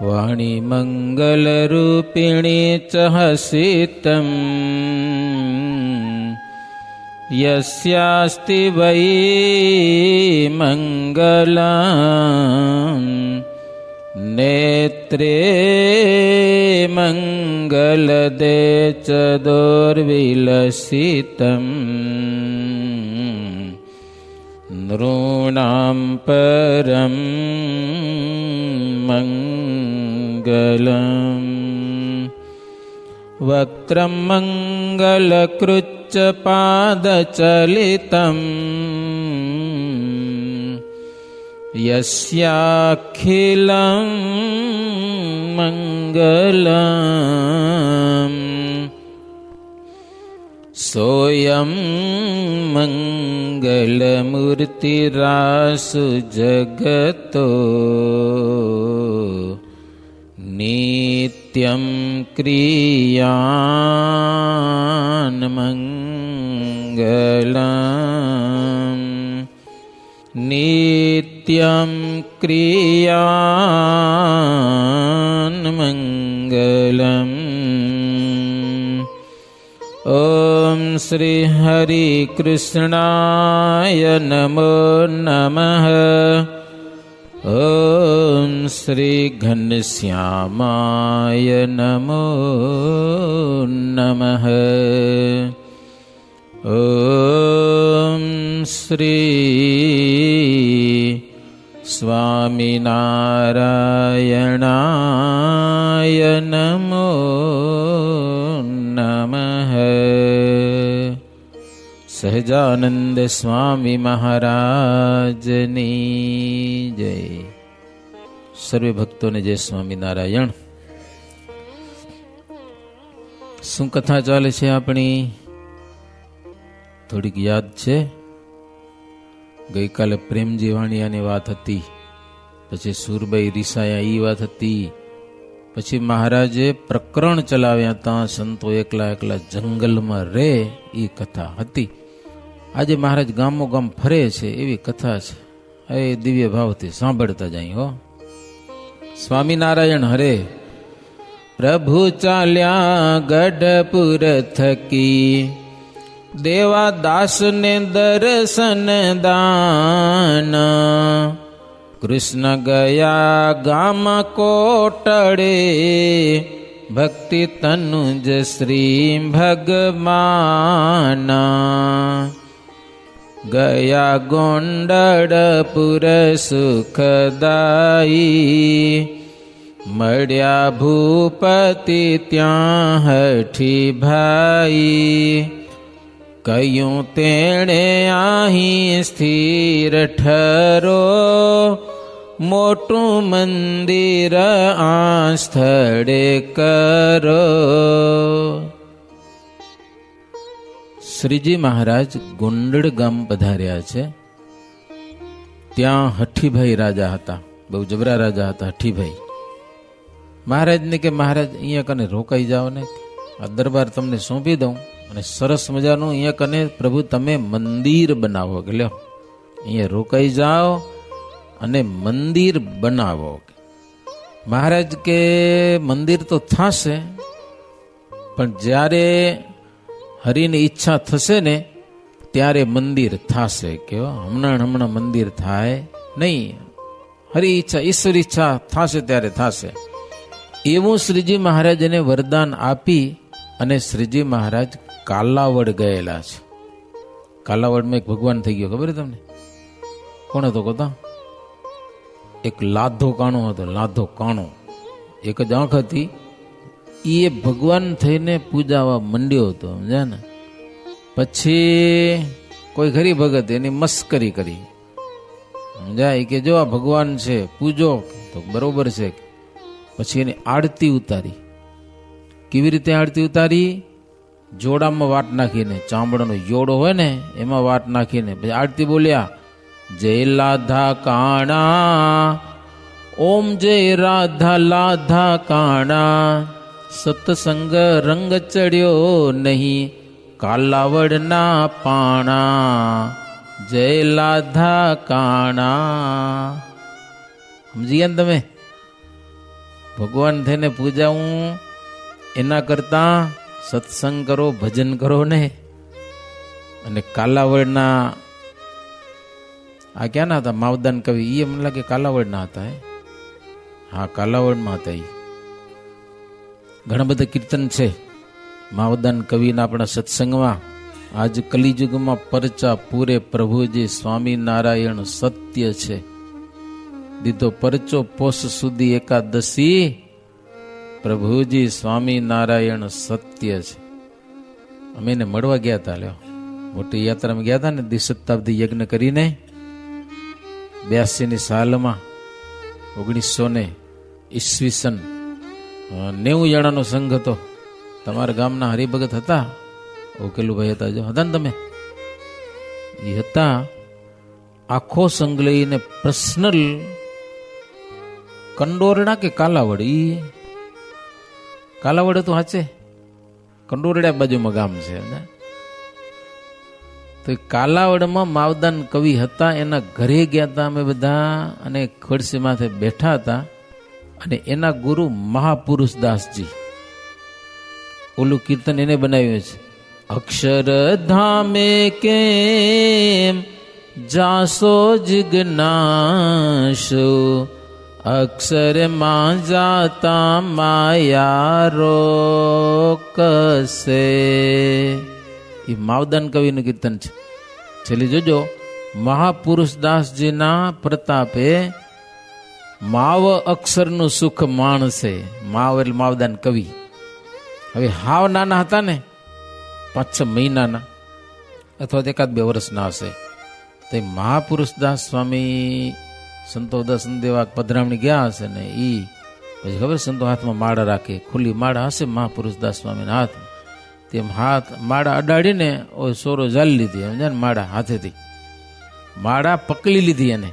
વાણી મંગલરૂપિણી ચ હસિતમ યસ્યાસ્તિ વૈ મંગલમ નેત્રે મંગલદે ચ દોર્વિલસિતમ નૃણાં પરમ મંગલમ વક્ત્રમ મંગલકૃચ્ચ પાદચલિતમ યસ્યાખિલં મંગલમ સોયં મંગલમૂર્તિરાસુ જગતો નિત્યં ક્રિયાન મંગલમ નિત્યં ક્રિયાન મંગલમ. ઓમ શ્રી હરિ કૃષ્ણાય નમો નમઃ. ઓમ શ્રી ઘનશ્યામાય નમો નમઃ. ઓમ શ્રી સ્વામિનારાયણાય નમો નમઃ. સહજાનંદ સ્વામી મહારાજની જય. સર્વે ભક્તોને જય સ્વામિનારાયણ. શું કથા ચાલે છે આપણી? થોડીક યાદ છે. ગઈકાલે પ્રેમજી વાણિયાની વાત હતી, પછી સુરબાઈ રીસાયા એ વાત હતી, પછી મહારાજે પ્રકરણ ચલાવ્યા ત્યાં સંતો એકલા એકલા જંગલમાં રહે એ કથા હતી. આજે મહારાજ ગામો ગામ ફરે છે એવી કથા છે. એ દિવ્ય ભાવથી સાંભળતા જાય હો. સ્વામિનારાયણ હરે. પ્રભુ ચાલ્યા ગઢપુર થકી, દેવા દાસને દર્શન દાન. કૃષ્ણ ગયા ગામ કોટડે, ભક્તિ તનુજ શ્રી ભગવાન. ગયા ગોંડળપુર સુખદાયી, મળ્યા ભૂપતિ ત્યાં હઠી ભાઈ. કયું તેણે અહીં સ્થિર ઠરો, મોટું મંદિર આ સ્થળે કરો. શ્રીજી મહારાજ ગોંડળ ગામ પધાર્યા છે. ત્યાં હઠીભાઈ રાજા હતા, બહુ જબરા રાજા હતા હઠીભાઈ. મહારાજને કે મહારાજ અહીંયા કને રોકાઈ જાઓ ને, આ દરબાર તમને સોંપી દઉં અને સરસ મજાનું અહીંયા કને પ્રભુ તમે મંદિર બનાવો. કે લ્યો અહીંયા રોકાઈ જાઓ અને મંદિર બનાવો. મહારાજ કે મંદિર તો થશે, પણ જ્યારે હરિની ઈચ્છા થશે ને ત્યારે મંદિર થશે. કે હમણાં મંદિર થાય નહીં. હરિ ઈચ્છા, ઈશ્વર ઈચ્છા થશે ત્યારે થશે. એવું શ્રીજી મહારાજને વરદાન આપી અને શ્રીજી મહારાજ કાલાવડ ગયેલા છે. કાલાવડમાં એક ભગવાન થઈ ગયો, ખબર તમને? કોણ હતો કોતા? એક લાધો કાણો હતો. લાધો કાણો, એક જ આંખ હતી. એ ભગવાન થઈને પૂજાવા મંડ્યો હતો, સમજ્યા ને? પછી કોઈ ખરી ભગત એની મસ્કરી કરી, સમજાય? કે જો આ ભગવાન છે પૂજો, તો બરોબર છે. પછી એની આરતી ઉતારી. કેવી રીતે આરતી ઉતારી? જોડામાં વાટ નાખીને, ચામડાનો જોડો હોય ને એમાં વાટ નાખીને પછી આરતી બોલ્યા. જય લાધા કાણા, ઓમ જય રાધા લાધા કાણા. સત્સંગ રંગ ચડ્યો નહીં, કાલાવડના પાણા. જય લાધા કાણા. સમજી ગયા ને તમે? ભગવાન થઈને પૂજાવું એના કરતા સત્સંગ કરો, ભજન કરો ને. અને કાલાવડના આ ક્યાંના હતા માવદાન કવિ, એ મને લાગે કાલાવડના હતા. હા, કાલાવડમાં હતા. એ ઘણા બધા કીર્તન છે માવદાન કવિના આપણા સત્સંગમાં. આજ કલિયુગમાં પરચા પૂરે પ્રભુજી સ્વામિનારાયણ સત્ય છે. દીધો પરચો પોષ સુધી એકાદશી, પ્રભુજી સ્વામિનારાયણ સત્ય છે. અમે એને મળવા ગયા હતા. લ્યો, મોટી યાત્રામાં ગયા હતા ને, દ્વિશતાબ્દી યજ્ઞ કરીને 82ની સાલમાં 1900 ઈસવીસન 90 જણાનો સંઘ હતો. તમારા ગામના હરિભગત હતા, ઓકેલુભાઈ હતા, જો હતા ને તમે, એ હતા. આખો સંઘ લઈને પર્સનલ કંડોરડા કે કાલાવડ, ઈ કાલાવડ હતું હાચે, કંડોરડા બાજુમાં ગામ છે. તો કાલાવડમાં માવદાન કવિ હતા, એના ઘરે ગયા હતા અમે બધા, અને ખડસી માથે બેઠા હતા. અને એના ગુરુ મહાપુરુષ દાસજી, ઓલું કીર્તન એને બનાવ્યું છે. અક્ષરધામે કેમ જાસો જિજ્ઞાસો, અક્ષરમાં જાતા માયા રોકશે. એ માવદાન કવિનું કીર્તન છે. છેલ્લી જોજો, મહાપુરુષ દાસજીના પ્રતાપે માવ અક્ષરનું સુખ માણશે. માવ એટલે માવદાન કવિ. હવે હાવ નાના હતા ને, 5-6 મહિનાના અથવા 1-2 વર્ષના હશે. તો મહાપુરુષ દાસ સ્વામી સંતો દસદેવા પધરામણી ગયા હશે ને, એ પછી ખબર સંતો હાથમાં માળા રાખે, ખુલ્લી માળા હશે મહાપુરુષ દાસ સ્વામીના હાથમાં. તેમ હાથ માળા અડાડીને ઓય સોરો જાલી લીધી, સમજ્યા ને, માળા હાથેથી માળા પકડી લીધી એને.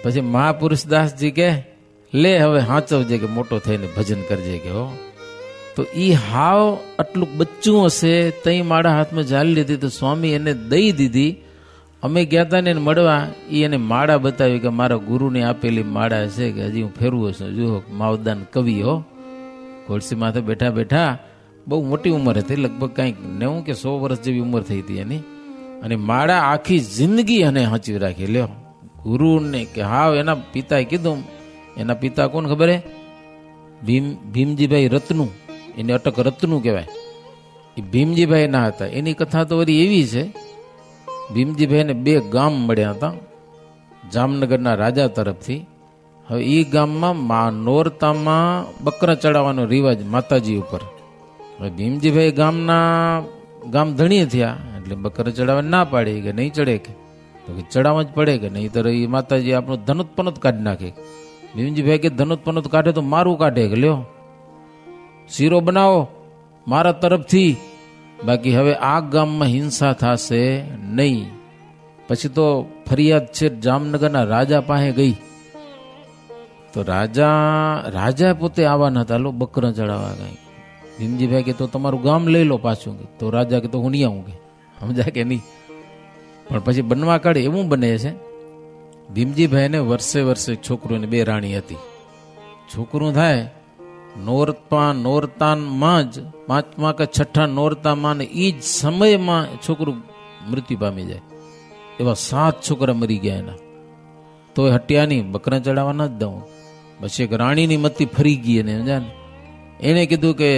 પછી મહાપુરુષ દાસજી કે લે હવે હાચવજે, કે મોટો થઈને ભજન કરજે કે. હો, તો ઈ હાવ આટલું બચ્ચું હશે, તઈ માળા હાથમાં જાલી લીધી. તો સ્વામી એને દઈ દીધી. અમે ગયા હતા ને એને મળવા, એ એને માળા બતાવી કે મારા ગુરુને આપેલી માળા છે, કે હજી હું ફેરવું છું. જુઓ, માવદાન કવિ. હો, ખોડસી માથે બેઠા બેઠા, બહુ મોટી ઉંમર હતી, લગભગ કંઈક 90 કે 100 વર્ષ જેવી ઉંમર થઈ હતી એની. અને માળા આખી જિંદગી એને હાંચવી રાખી. લ્યો, ગુરુને કે હાવ એના પિતાએ કીધું. એના પિતા કોણ ખબર હે? ભીમજીભાઈ રત્નુ, એને અટક રત્નુ કહેવાય. એ ભીમજીભાઈ ના હતા. એની કથા તો વળી એવી છે, ભીમજીભાઈને 2 ગામ મળ્યા હતા જામનગરના રાજા તરફથી. હવે એ ગામમાં નોરતામાં બકરા ચડાવવાનો રિવાજ માતાજી ઉપર. હવે ભીમજીભાઈ ગામ ધણીએ થયા, એટલે બકરા ચડાવવા ના પાડી, કે નહીં ચડે, કે તો કે ચડાવવા જ પડે, કે નહીં તો એ માતાજી આપણું ધનોત્પન્ન કાઢી નાખે. ભીમજીભાઈ કે ધનોત્પન્ન કાઢે તો મારું કાઢે, કે લ્યો શીરો બનાવો મારા તરફથી, બાકી હવે આ ગામમાં હિંસા થશે નહીં. પછી તો ફરિયાદ છે જામનગરના રાજા પાસે ગઈ. તો રાજા પોતે આવવાના હતા, લો બકરા ચડાવવા કઈ. ભીમજીભાઈ કે તો તમારું ગામ લઈ લો પાછું. તો રાજા કે તો હું નહીં આવું, કે સમજા કે નહીં. પણ પછી બનવા કાઢે એવું બને છે. ભીમજીભાઈને વર્ષે છોકરોને 2 રાણી હતી. છોકરું થાય નોરતાનમાં જ 5મા કે 6ઠા નોરતામાં, ને એ જ સમયમાં છોકરું મૃત્યુ પામી જાય. એવા 7 છોકરા મરી ગયા એના. તો એ હટ્યાની બકરા ચડાવવા ન જ દઉં. પછી એક રાણીની મતી ફરી ગઈ, એને સમજા ને, એને કીધું કે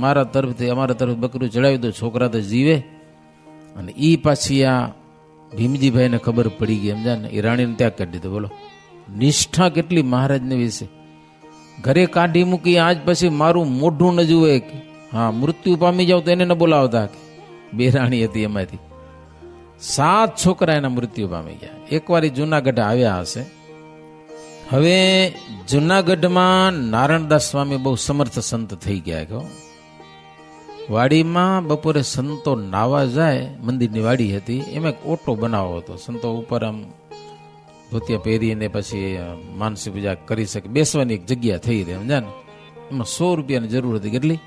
મારા તરફથી અમારા તરફ બકરું ચડાવી દો, છોકરા તો જીવે. અને એ પાછી આ ભીમજીભાઈને ખબર પડી ગઈ, સમજા ને, એ રાણીને ત્યાગ કરી દીધો. બોલો નિષ્ઠા કેટલી મહારાજને વિશે. ઘરે કાઢી મૂકી, આજ પછી મારું મોઢું ન જુએ. હા, મૃત્યુ પામી જાવ તો એને ન બોલાવતા. 2 રાણી હતી, એમાંથી 7 છોકરા એના મૃત્યુ પામી ગયા. એકવાર જુનાગઢ આવ્યા હશે. હવે જુનાગઢમાં નારાયણદાસ સ્વામી બહુ સમર્થ સંત થઈ ગયા. કહો વાડીમાં બપોરે સંતો નાવા જાય, મંદિરની વાડી હતી, એમાં એક ઓટો બનાવો હતો. સંતો ઉપર આમ ધોતિયા પહેરીને પછી માનસી પૂજા કરી શકે, બેસવાની એક જગ્યા થઈ રહી, સમજા ને. એમાં 100 રૂપિયાની જરૂર હતી. કેટલી?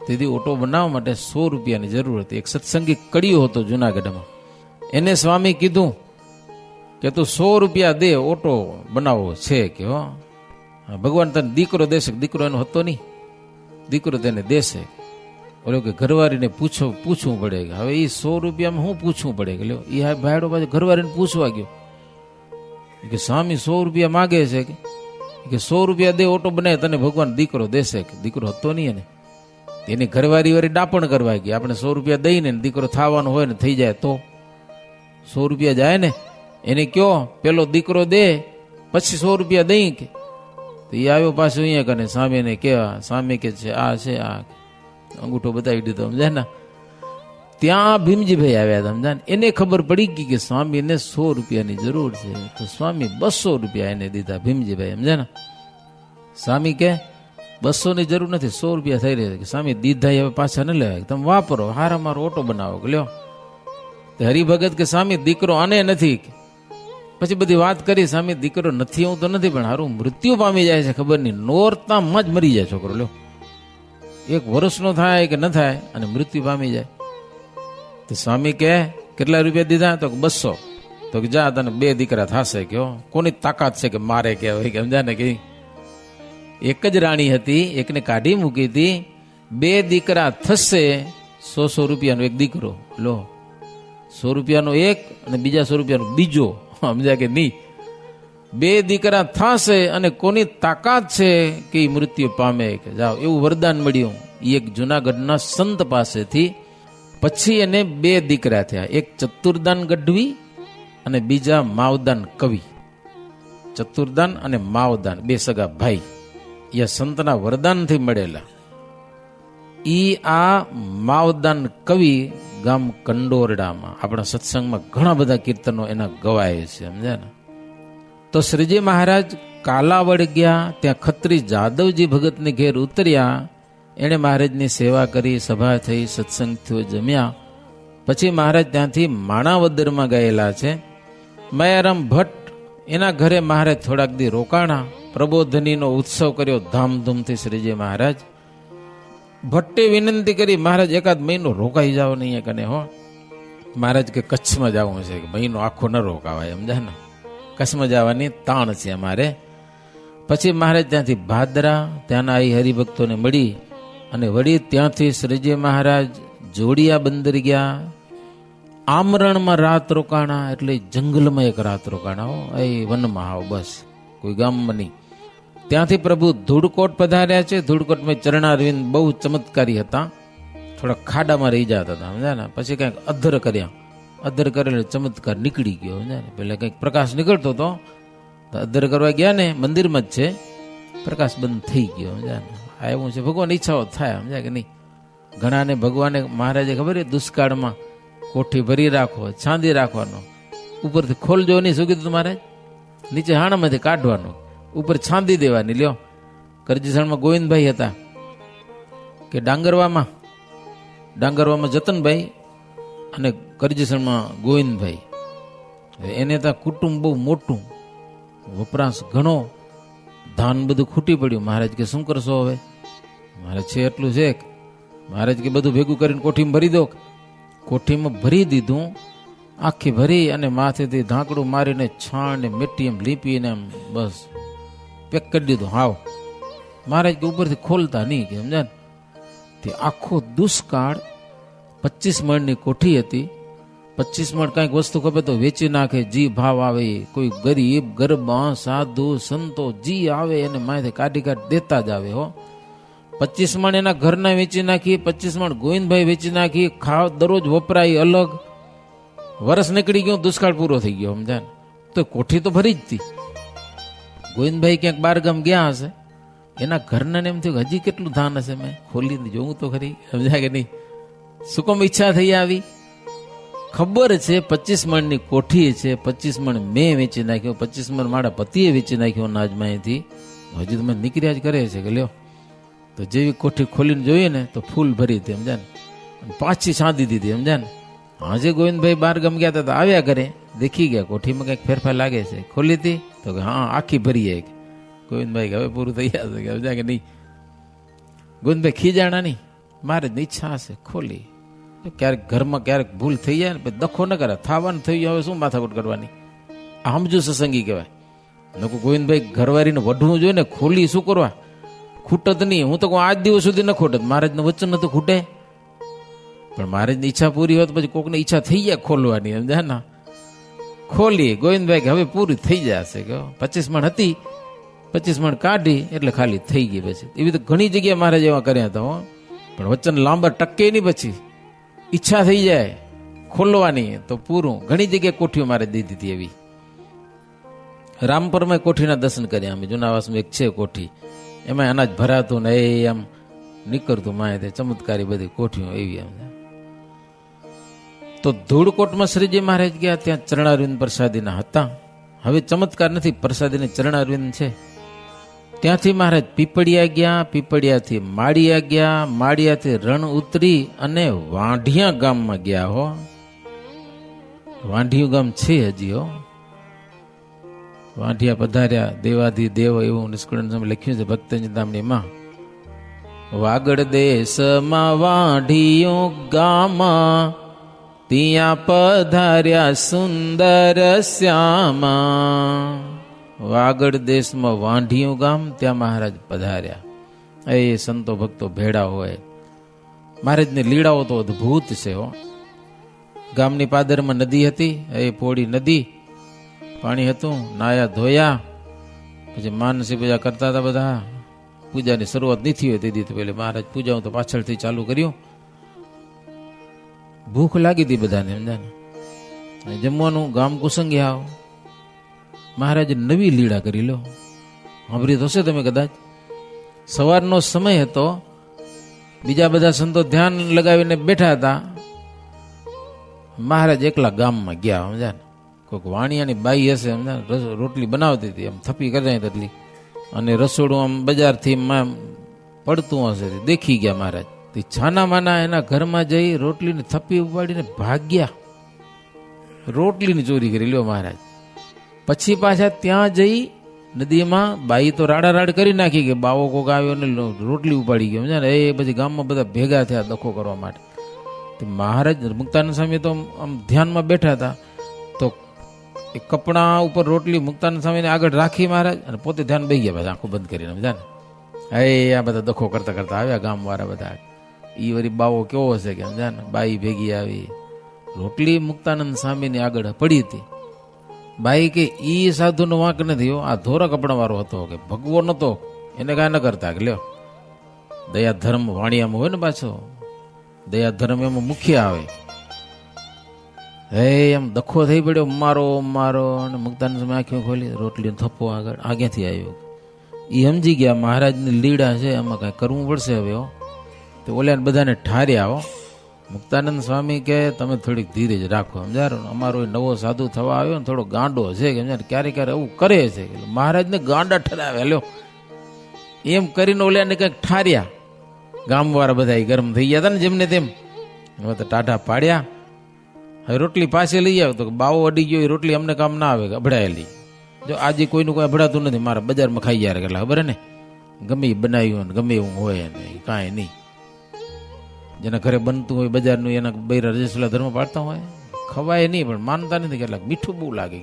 તેથી ઓટો બનાવવા માટે 100 રૂપિયાની જરૂર હતી. એક સત્સંગી કડિયો હતો જુનાગઢમાં. એને સ્વામી કીધું કે તું 100 રૂપિયા દે, ઓટો બનાવવો છે, કે હો. ભગવાન તને દીકરો દેશે, દીકરો એનો હતો નહીં, દીકરો તેને દેશે. ઓલો કે ઘરવાળીને પૂછવું પડે કે હવે એ 100 રૂપિયામાં શું પૂછવું પડે કે લ્યો, એ ભાઈડો પાછો ઘરવાળીને પૂછવા ગયો કે સ્વામી 100 રૂપિયા માગે છે કે 100 રૂપિયા દે ઓટો બનાવે તને ભગવાન દીકરો દેશે. કે દીકરો હતો નહીં એને. એની ઘરવાળી વાળી ડાપણ કરવા ગઈ, આપણે 100 રૂપિયા દઈને દીકરો થવાનો હોય ને થઈ જાય તો 100 રૂપિયા જાય ને, એને કયો પેલો દીકરો દે પછી 100 રૂપિયા દઈ કે. તો એ આવ્યો પાછો અહીંયા કને સ્વામીને કેવા, સ્વામી કે છે આ છે, આ અંગૂઠો બતાવી દીધો, સમજાય ને. ત્યાં ભીમજીભાઈ આવ્યા હતા, સમજા ને. એને ખબર પડી ગઈ કે સ્વામીને 100 રૂપિયાની જરૂર છે, તો સ્વામી 200 રૂપિયા એને દીધા ભીમજીભાઈ, સમજે ને. સ્વામી કે 200 ની જરૂર નથી, 100 રૂપિયા થઈ રહ્યા છે. સ્વામી દીધા હવે પાછા ન લેવાય, તમે વાપરો, હારા મારો ઓટો બનાવો કે લ્યો. હરિભગત કે સ્વામી દીકરો આને નથી. પછી બધી વાત કરી, સ્વામી દીકરો નથી હું તો નથી, પણ હારું મૃત્યુ પામી જાય છે ખબર નહીં, નોરતામાં જ મરી જાય છોકરો, લ્યો 1 વર્ષનો થાય કે ન થાય અને મૃત્યુ પામી જાય. તો સ્વામી કે કેટલા રૂપિયા દીધા? તો 200. તો કે જા તને 2 દીકરા થશે. કયો કોની તાકાત છે કે મારે કે સમજા ને. કે એક જ રાણી હતી, એકને કાઢી મૂકી હતી, 2 દીકરા થશે, 100 રૂપિયાનો એક દીકરો, લો 100 રૂપિયાનો એક અને બીજા 100 રૂપિયાનો બીજો, સમજ્યા કે નહીં. 2 દીકરા થશે અને કોની તાકાત છે કે મૃત્યુ પામે કે જાઓ, એવું વરદાન મળ્યું એક જુનાગઢના સંત પાસેથી. પછી એને 2 દીકરા થયા, એક ચતુર્દાન ગઢવી અને બીજા માવદાન કવિ. ચતુર્દાન અને માવદાન 2 સગા ભાઈ, એ સંતના વરદાનથી મળેલા. આ માવદાન કવિ ગામ કંડોરડામાં આપણા સત્સંગમાં ઘણા બધા કીર્તનો એના ગવાય છે, સમજ્યા ને. તો શ્રીજી મહારાજ કાલાવડ ગયા, ત્યાં ખત્રી જાદવજી ભગતને ઘેર ઉતર્યા. એણે મહારાજની સેવા કરી, સભા થઈ, સત્સંગ થયો, જમ્યા. પછી મહારાજ ત્યાંથી માણાવદરમાં ગયેલા છે. મયારામ ભટ્ટ એના ઘરે મહારાજ થોડાક દી રોકાણા. પ્રબોધનીનો ઉત્સવ કર્યો ધામધૂમથી શ્રીજી મહારાજ. ભટ્ટે વિનંતી કરી, મહારાજ એકાદ મહિનો રોકાઈ જાઓ નહીં કને હો. મહારાજ કે કચ્છમાં જવું છે, કે મહિનો આખો ન રોકાવાય, સમજાય ને. કચ્છમાં જવાની તાણ છે અમારે. પછી મહારાજ ત્યાંથી ભાદરા, ત્યાંના એ હરિભક્તોને મળી અને વળી ત્યાંથી શ્રીજી મહારાજ જોડિયા બંદર ગયા. આમરણમાં રાત રોકાણા, એટલે જંગલમાં એક રાત રોકાણા હો, એ વનમાં આવો, બસ કોઈ ગામમાં નહીં. ત્યાંથી પ્રભુ ધૂળકોટ પધાર્યા છે. ધૂળકોટમાં ચરણારવિંદ બહુ ચમત્કારી હતા, થોડા ખાડામાં રહી જતા હતા, સમજ્યા ને. પછી કંઈક અધર કર્યા, અધર કરેલો ચમત્કાર નીકળી ગયો, સમજ્યા ને. પેલા કંઈક પ્રકાશ નીકળતો હતો, અધર કરવા ગયા ને, મંદિરમાં જ છે, પ્રકાશ બંધ થઈ ગયો, સમજ્યા ને. આ એવું છે, ભગવાન ઈચ્છાઓ થાય, સમજ્યા કે નહીં. ઘણાને ભગવાને મહારાજે ખબર છે, દુષ્કાળમાં કોઠી ભરી રાખો, છાંદી રાખવાનો, ઉપરથી ખોલજો નહીં, શું કીધું મહારાજ? નીચે હાણામાંથી કાઢવાનું, ઉપર છાંદી દેવાની. લ્યો કરજીસણમાં ગોવિંદભાઈ હતા, કે ડાંગરવામાં જતનભાઈ અને કરજીસણમાં ગોવિંદભાઈ. એને ત્યાં કુટુંબ બહુ મોટું, વપરાશ ઘણો, ધાન બધું ખૂટી પડ્યું. મહારાજ કે શું કરશો હવે? મહારાજ છે એટલું છે. મહારાજ કે બધું ભેગું કરીને કોઠીમાં ભરી દો. કોઠીમાં ભરી દીધું, આખી ભરી અને માથેથી ઢાંકડું મારીને છાણ ને મીઠી એમ લીપીને એમ બસ પેક કરી દીધું. હાવ મહારાજ કે ઉપરથી ખોલતા નહીં, કે સમજા ને. તે આખો દુષ્કાળ 25 મણની કોઠી હતી. 25 મણ કંઈક વસ્તુ ખબર તો વેચી નાખે, જી ભાવ આવે. કોઈ ગરીબ ગરબા સાધુ સંતો જી આવે એને માથે કાઢી દેતા જ આવે હો. 25 મણ એના ઘરના વેચી નાખી, 25 મણ ગોવિંદભાઈ વેચી નાખી. ખાવ દરરોજ વપરાય અલગ. વરસ નીકળી ગયું, દુષ્કાળ પૂરો થઈ ગયો, સમજાય ને. તો કોઠી તો ભરી જ હતી. ગોવિંદભાઈ ક્યાંક 12 ગામ ગયા હશે, એના ઘરના ને એમ થયું હજી કેટલું ધાન હશે, મેં ખોલીને જોઉં તો ખરી, સમજાય કે નહીં. શું કામ ઈચ્છા થઈ આવી? ખબર છે 25 મણની કોઠી છે, 25 મણ મેં વેચી નાખ્યો, 25 મણ મારા પતિએ વેચી નાખ્યો અનાજમાંથી. હજી તો મેં નીકળ્યા જ કરે છે કે લ્યો. તો જેવી કોઠી ખોલીને જોઈએ ને તો ફૂલ ભરી હતી, સમજા ને. પાછી છાંદી દીધી, સમજા ને. હાજે ગોવિંદભાઈ 12 ગામ ગયા હતા, આવ્યા ઘરે, દેખી ગયા કોઠીમાં કંઈક ફેરફાર લાગે છે. ખોલી હતી તો કે હા આખી ભરી જાય. ગોવિંદભાઈ હવે પૂરું થઈ જશે, કે સમજા કે નહીં. ગોવિંદભાઈ ખીજાણા નહીં, મારે જ ઈચ્છા હશે ખોલી. ક્યારેક ઘરમાં ક્યારેક ભૂલ થઈ જાય ને, દખો ન કરે, થવાનું થયું, હવે શું માથાકૂટ કરવાની. આ સમજુ સત્સંગી કહેવાય. લોકો ગોવિંદભાઈ ઘરવાળીને વઢવું જોઈએ ને, ખોલી શું કરવા, ખૂટત નહીં. હું તો કહું આજ દિવસ સુધી ન ખોટત, મહારાજનું વચન નતું ખૂટે. પણ મહારાજની ઈચ્છા પૂરી હોત પછી કોકની ઈચ્છા થઈ જાય ખોલવાની, સમજ્યા ને. ખોલી ગોવિંદભાઈ કે હવે પૂરી થઈ જશે, કે 25 મણ હતી, 25 મણ કાઢી એટલે ખાલી થઈ ગઈ. પછી એવી તો ઘણી જગ્યાએ મહારાજ એવા કર્યા હતા હો. પણ વચન લાંબા ટકે નહીં, પછી ઈચ્છા થઈ જાય ખોલવાની તો પૂરું. ઘણી જગ્યાએ કોઠીઓ મારે દઈ દીધી એવી. રામપરમાં કોઠીના દર્શન કર્યા અમે, જુનાવાસમાં એક છે કોઠી, એમાં અનાજ ભરાતું ને એ આમ નીકળતું માય તે ચમત્કારી બધી કોઠીઓ એવી. એમ તો ધૂળકોટમાં શ્રીજી મહારાજ ગયા, ત્યાં ચરણારવિંદ પ્રસાદીના હતા. હવે ચમત્કાર નથી, પ્રસાદીની ચરણારવિંદ છે. ત્યાંથી મહારાજ પીપળિયા ગયા, પીપળિયાથી માળિયા ગયા, માળિયાથી રણ ઉતરી અને વાંઢિયા ગામમાં ગયા. હો, વાંઢિયું ગામ છે હજી. હો, વાંઢિયા પધાર્યા દેવાધિ દેવ, એવું નિષ્કુળાનંદ સ્વામી લખ્યું છે ભક્તચિંતામણી માં. વાગડ દેશમાં વાંઢિયું ગામમાં, ત્યાં પધાર્યા સુંદર શ્યામા. વાગડ દેશમાં વાંઢિયું ગામ, ત્યાં મહારાજ પધાર્યા. એ સંતો ભક્તો ભેડા હોય. મહારાજની લીલાઓ તો અદભુત છે. હો, ગામની પાદરમાં નદી હતી, એ પોળી નદી, પાણી હતું, નાયા ધોયા, પછી માનસી પૂજા કરતા હતા બધા. પૂજાની શરૂઆત નથી હોય તેથી તો પેલે મહારાજ પૂજા તો પાછળથી ચાલુ કર્યું. ભૂખ લાગી હતી બધાને, સમજાને. જમવાનું ગામ કુસંગી આવ. મહારાજ નવી લીલા કરી લો, સાંભળી તો હશે તમે કદાચ. સવારનો સમય હતો, બીજા બધા સંતો ધ્યાન લગાવીને બેઠા હતા. મહારાજ એકલા ગામમાં ગયા, સમજા ને. કોઈક વાણિયાની બાઈ હશે, સમજા, રોટલી બનાવતી હતી, આમ થપ્પી કરી એટલી, અને રસોડું આમ બજારથી પડતું હશે, દેખી ગયા મહારાજ. છાના માના એના ઘરમાં જઈ રોટલીની થપ્પી ઉપાડીને ભાગ્યા, રોટલીની ચોરી કરી લ્યો મહારાજ. પછી પાછા ત્યાં જઈ નદીમાં બાઈ તો રાડારાડ કરી નાખી કે બાવો કોક આવ્યો ને રોટલી ઉપાડી ગયો, સમજા ને. એ પછી ગામમાં બધા ભેગા થયા દખો કરવા માટે. મહારાજ મુક્તાનંદ સ્વામી તો આમ ધ્યાનમાં બેઠા હતા, તો એ કપડા ઉપર રોટલી મુક્તાનંદ સ્વામીને આગળ રાખી મહારાજ, અને પોતે ધ્યાન બેસી ગયા, આંખો બંધ કરીને, સમજા ને. આ બધા દખો કરતા કરતા આવ્યા ગામવાળા બધા. ઈ વળી બાવો કેવો હશે કે, સમજા ને. બાઈ ભેગી આવી, રોટલી મુક્તાનંદ સ્વામીની આગળ પડી હતી. બાઈ કે ઈ સાધુનો વાંક નથી, આ ધોરા કપડા વાળો હતો, કે ભગવો નતો, એને કાંઈ ન કરતા. કે લ્યો, દયા ધર્મ વાણિયામાં હોય ને, પાછો દયા ધર્મ એમાં મુખ્ય આવે. હે એમ દખો થઈ પડ્યો, મારો મારો. અને મુક્તાનંદ સ્વામી આંખીઓ ખોલી, રોટલી થપ્પો આગળ આગેથી આવ્યો. એ સમજી ગયા મહારાજની લીડા છે, એમાં કાંઈ કરવું પડશે હવે. તો ઓલ્યા બધાને ઠાર્યા. હો, મુક્તાનંદ સ્વામી કે તમે થોડીક ધીરજ રાખો, સમજારો. અમારો નવો સાધુ થવા આવ્યો ને, થોડો ગાંડો છે, કે સમજાર ક્યારેક ક્યારે એવું કરે છે. મહારાજને ગાંડા ઠરાવ્યા. લ્યો, એમ કરીને ઓલ્યાને કંઈક ઠાર્યા. ગામવાળા બધા ગરમ થઈ ગયા હતા ને જેમને તેમ, એમાં તો ટાઢા પાડ્યા. હવે રોટલી પાસે લઈ આવે તો બાવો અડી ગયો, એ રોટલી અમને કામ ના આવે, અભડાયેલી. જો આજે કોઈનું કોઈ અભડાતું નથી, મારા બજારમાં ખાઈ જાય કેટલા ખબર ને. ગમે એ બનાવ્યું ને ગમે એવું હોય ને, કાંઈ નહીં. જેના ઘરે બનતું હોય બજારનું, એના બૈરા રજસ્વલા ધર્મ પાડતા હોય, ખવાય નહીં, પણ માનતા નથી. કેટલાક મીઠું બહુ લાગે,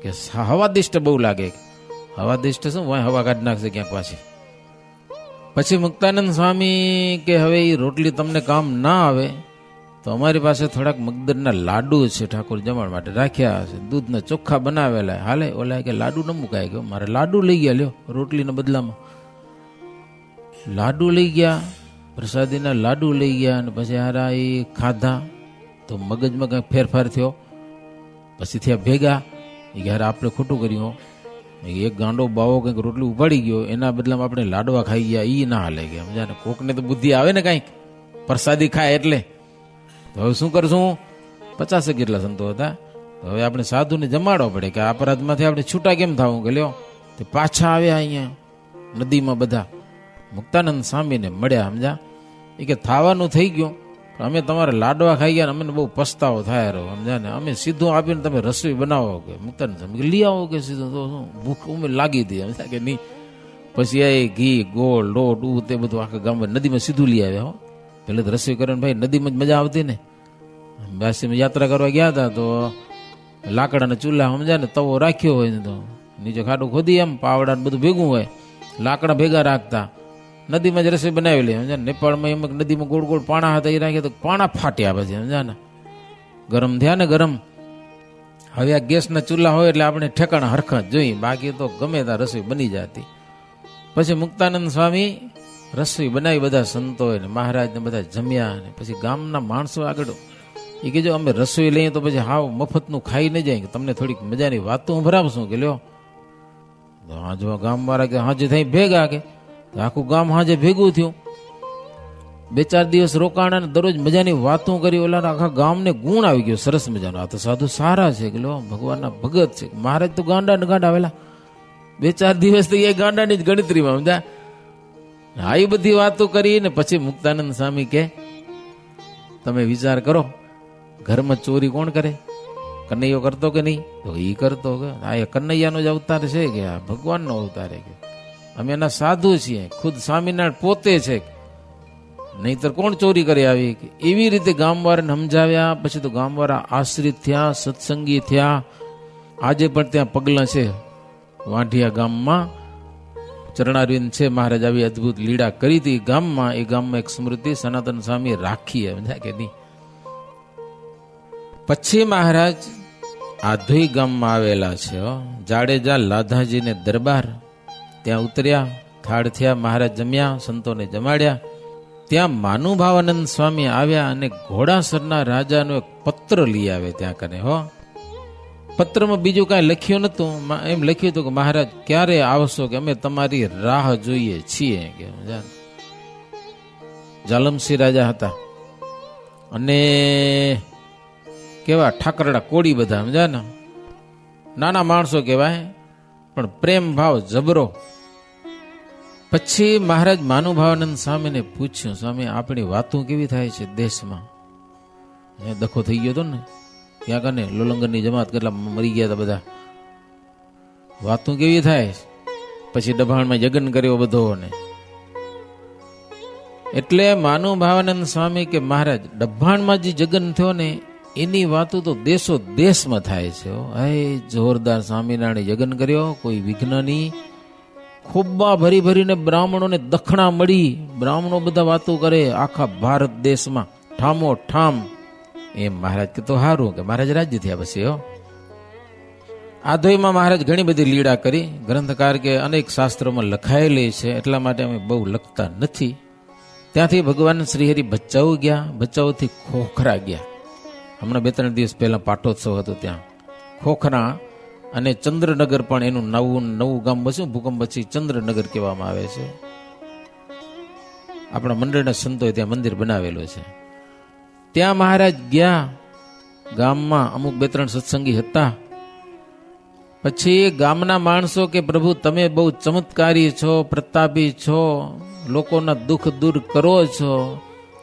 કે હવાદિષ્ટ બહુ લાગે. હવાદિષ્ટ શું હોય, હવા કાઢી નાખશે ક્યાંક પાછી. પછી મુક્તાનંદ સ્વામી કે હવે એ રોટલી તમને કામ ના આવે તો અમારી પાસે થોડાક મગદરના લાડુ છે, ઠાકોર જમણ માટે રાખ્યા હશે, દૂધના ચોખ્ખા બનાવેલા, હાલે. ઓલા કે લાડુ ન મુકાય, ગયો મારે લાડુ લઈ ગયા, લ્યો, રોટલીના બદલામાં લાડુ લઈ ગયા, પ્રસાદીના લાડુ લઈ ગયા. અને પછી હારા એ ખાધા તો મગજમાં કંઈક ફેરફાર થયો. પછી થયા ભેગા, એ કે હારે આપણે ખોટું કર્યું. એક ગાંડો બાવો કંઈક રોટલી ઉપાડી ગયો, એના બદલામાં આપણે લાડવા ખાઈ ગયા, એ ના હાલે. કે સમજાને, કોકને તો બુદ્ધિ આવે ને કાંઈક, પ્રસાદી ખાય એટલે. તો હવે શું કરશું? 50 કેટલા સંતો હતા. હવે આપણે સાધુને જમાડવા પડે કે આ અપરાધમાંથી આપણે છૂટા કેમ થવું. કે લ્યો, તે પાછા આવ્યા અહીંયા નદીમાં બધા. મુક્તાનંદ સ્વામીને મળ્યા, સમજા. એ કે થવાનું થઈ ગયું, પણ અમે તમારે લાડવા ખાઈ ગયા, અમને બહુ પસ્તાવો થાય રહ્યો, સમજા ને. અમે સીધું આપીને તમે રસોઈ બનાવો. કે મુક્તાનંદ સ્વામી લઈ આવો, કે સીધું. તો શું ભૂખ ઉમેર લાગી હતી, સમજા કે નહીં. પછી એ ઘી ગોળ લોટ તે બધું આખા ગામમાં નદીમાં સીધું લઈ આવ્યા. હો, પેલે તો રસોઈ કરવાની ભાઈ નદીમાં જ મજા આવતી ને. બાસીમાં યાત્રા કરવા ગયા હતા તો લાકડાના ચૂલા, સમજા ને, તવો રાખ્યો હોય ને તો નીચે ખાડું ખોદી, એમ પાવડા ને બધું ભેગું હોય, લાકડા ભેગા રાખતા, નદીમાં જ રસોઈ બનાવેલી. સમજા નેપાળમાં એમ નદીમાં ગોળ ગોળ પાણા હતા, એ રાખીએ તો પાણા ફાટ્યા પછી, સમજા ને ગરમ થયા ને ગરમ. હવે આ ગેસના ચૂલા હોય એટલે આપણે ઠેકાણા હરખા જ જોઈએ, બાકી તો ગમે ત્યાં રસોઈ બની જતી. પછી મુક્તાનંદ સ્વામી રસોઈ બનાવી, બધા સંતોએ ને મહારાજ ને બધા જમ્યા. ને પછી ગામના માણસો આગળ એ કે જો અમે રસોઈ લઈએ તો પછી હાવ મફતનું ખાઈ ન જાય, કે તમને થોડીક મજાની વાતો હું ભરાવશું કે લ્યો. હાજો ગામવાળા કે હાજે થઈ ભેગા, કે આખું ગામ હાજે ભેગું થયું. 2-4 દિવસ રોકાણા ને દરરોજ મજાની વાતો કરી. ઓલા આખા ગામને ગુણ આવી ગયો સરસ મજાનો, આ તો સાધુ સારા છે, કે લો ભગવાનના ભગત છે. મહારાજ તો ગાંડા ને ગાંડા આવેલા, 2-4 દિવસ તો એ ગાંડાની જ ગણતરીમાં. સમજા આ એ બધી વાતો કરી ને પછી મુક્તાનંદ સ્વામી કે તમે વિચાર કરો, ઘરમાં ચોરી કોણ કરે? કનૈયો કરતો કે નહીં? તો એ કરતો. કે આ એ કનૈયાનો જ અવતાર છે, કે આ ભગવાનનો અવતાર છે, કે અમે એના સાધુ છીએ, ખુદ સ્વામિનારાયણ પોતે છે, નહીતર કોણ ચોરી કરી આવી? એવી રીતે ગામવાળાને સમજાવ્યા. પછી તો ગામવાળા આશ્રિત થયા, સત્સંગી થયા. આજે પણ ત્યાં પગલા છે વાંઢિયા ગામમાં, ચરણારવિંદ છે. મહારાજ આવી અદભુત લીલા કરી હતી ગામમાં. એ ગામમાં એક સ્મૃતિ સનાતન સ્વામી રાખી સમજાય કે નહીં. પછી મહારાજ આધોઈ ગામમાં આવેલા છે, જાડેજા લાધાજીને દરબાર, ત્યાં ઉતર્યા, થાળ થયા, મહારાજ જમ્યા, સંતોને જમાડ્યા. ત્યાં માનુભાવાનંદ સ્વામી આવ્યા અને ઘોડાસરના રાજાનો એક પત્ર લઈ આવે ત્યાં કને. પત્રમાં બીજું કાંઈ લખ્યું નતું, એમ લખ્યું હતું કે મહારાજ ક્યારે આવશો, કે અમે તમારી રાહ જોઈએ છીએ. કે જાલમસિંહ રાજા હતા અને કેવા ઠાકરડા કોડી બધા, સમજા ને નાના માણસો કહેવાય, પણ પ્રેમ ભાવ જબરો. પછી મહારાજ માનુભાવાનંદ સ્વામીને પૂછ્યું, સ્વામી આપણી વાતો કેવી થાય છે દેશમાં? દખો થઈ ગયો હતો ને ત્યાં કને, લોલંગરની જમાત કેટલા મરી ગયા હતા બધા, વાતો કેવી થાય? પછી ડભાણમાં યજ્ઞ કર્યો બધો ને. એટલે માનુભાવાનંદ સ્વામી કે મહારાજ ડભાણમાં જે યજ્ઞ થયો ને એની વાતો તો દેશો દેશમાં થાય છે. જોરદાર સ્વામિનારાયણ યજ્ઞ કર્યો, કોઈ વિઘ્ન નહીં. ખુબ્બા ભરી ભરીને બ્રાહ્મણોને દખણા મળી, બ્રાહ્મણો બધા વાતો કરે આખા ભારત દેશમાં ઠામો ઠામ. એમ મહારાજ કે તો સારું, કે મહારાજ રાજ્ય થયા પછી. આધોઈમાં મહારાજ ઘણી બધી લીલા કરી. ગ્રંથકાર કે અનેક શાસ્ત્રોમાં લખાયેલી છે, એટલા માટે અમે બહુ લખતા નથી. ત્યાંથી ભગવાન શ્રીહરિ ભચાઉ ગયા, ભચાઉથી ખોખરા ગયા. હમણાં 2-3 દિવસ પહેલા પાટોત્સવ હતો ત્યાં ખોખરા. અને ચંદ્રનગર પણ એનું નવું ગામ બસ્યું, ભૂકંપ પછી ચંદ્રનગર કહેવામાં આવે છે. આપણા મંડળના સંતોએ ત્યાં મંદિર બનાવેલું છે. ત્યાં મહારાજ ગયા ગામમાં, અમુક 2-3 સત્સંગી હતા. પછી ગામના માણસો કે પ્રભુ તમે બહુ ચમત્કારી છો, પ્રતાપી છો, લોકોના દુઃખ દૂર કરો છો.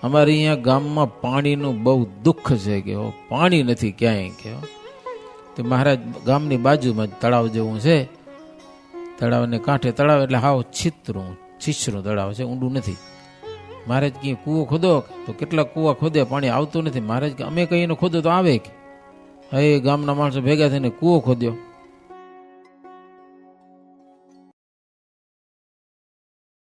અમારે અહીંયા ગામમાં પાણીનું બહુ દુઃખ છે, કે પાણી નથી ક્યાંય. કે તો મહારાજ ગામની બાજુમાં તળાવ જેવું છે, તળાવને કાંઠે તળાવ એટલે હાવ છીછરું તળાવ છે, ઊંડું નથી. મહારાજ કે કૂવો ખોદો, તો કેટલા કૂવા ખોદે, પાણી આવતું નથી. મહારાજ કે અમે કહીને ખોદો તો આવે. કે હવે ગામના માણસો ભેગા થઈને કૂવો ખોદ્યો.